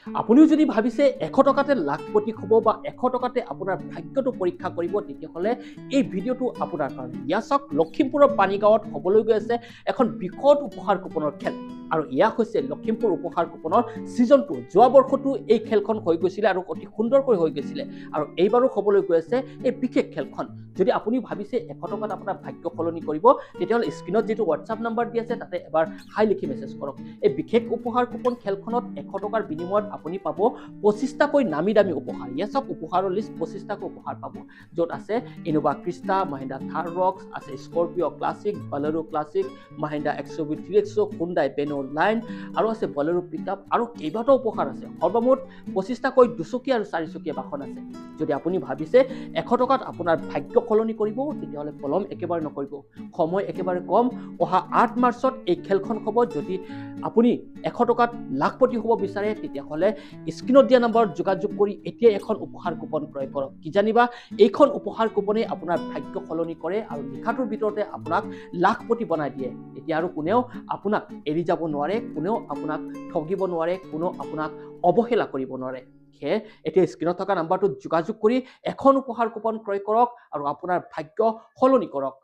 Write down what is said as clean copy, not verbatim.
আপুনিও যদি ভাবিছে 100 টকাতে লাখপতি হ'ব বা 100 টকাতে আপোনাৰ ভাগ্যটো পৰীক্ষা কৰিব তেতিয়াহ'লে এই ভিডিঅ'টো আপোনাৰ কাৰণে। ইয়া চাওক লখিমপুৰৰ পানীগাঁৱত হ'বলৈ গৈ আছে এখন বৃহৎ উপহাৰ কুপনৰ খেল আৰু ইয়া হৈছে লখিমপুৰ উপহাৰ কুপনৰ ছিজন 2। যোৱা বৰ্ষতো এই খেলখন হৈ গৈছিলে আৰু অতি সুন্দৰকৈ হৈ গৈছিলে আৰু এইবাৰো হ'বলৈ গৈ আছে এই বিশেষ খেলখন। যদি আপুনি ভাবিছে 100 টকাত আপোনাৰ ভাগ্য সলনি কৰিব তেতিয়াহ'লে স্ক্ৰীনত যিটো হোৱাটছআপ নাম্বাৰ দি আছে তাতে এবাৰ হাই লিখি মেছেজ কৰক। এই বিশেষ উপহাৰ কুপন খেলখনত 100 টকাৰ বিনিময়ত আপুনি পাব 25টাকৈ নামী দামী উপহাৰ। ইয়া চাওক উপহাৰৰ লিষ্ট 25টাকৈ উপহাৰ পাব, য'ত আছে Innova Crysta, Mahindra Thar Roxx, আছে Scorpio' classic, Bolero classic, Mahindra XUV 3XO, Hyundai Venue line আৰু আছে বলেৰো পিকআপ আৰু কেইবাটাও উপহাৰ আছে। সৰ্বমুঠ 25টাকৈ দুচকীয়া আৰু চাৰিচকীয়া বাহন আছে। যদি আপুনি ভাবিছে 100 টকাত আপোনাৰ ভাগ্য সলনি কৰিব তেতিয়াহ'লে পলম একেবাৰে নকৰিব, সময় একেবাৰে কম। অহা 8 মাৰ্চত এই খেলখন হ'ব। যদি আপুনি 100 টকাত লাখপতি হ'ব বিচাৰে তেতিয়াহ'লে স্ক্ৰীনত দিয়া নম্বৰত যোগাযোগ কৰি এতিয়া এখন উপহাৰ কুপন ক্ৰয় কৰক। কি জানিবা এইখন উপহাৰ কুপনে আপোনাৰ ভাগ্য সলনি কৰে আৰু নিশাটোৰ ভিতৰতে আপোনাক লাখপতি বনাই দিয়ে। এতিয়া আৰু কোনেও আপোনাক এৰি যাব নোৱাৰে, কোনেও আপোনাক ঠগিব নোৱাৰে, কোনেও আপোনাক অৱহেলা কৰিব নোৱাৰে। সেয়ে এতিয়া স্ক্ৰীনত থকা নাম্বাৰটোত যোগাযোগ কৰি এখন উপহাৰ কুপন ক্ৰয় কৰক আৰু আপোনাৰ ভাগ্য সলনি কৰক।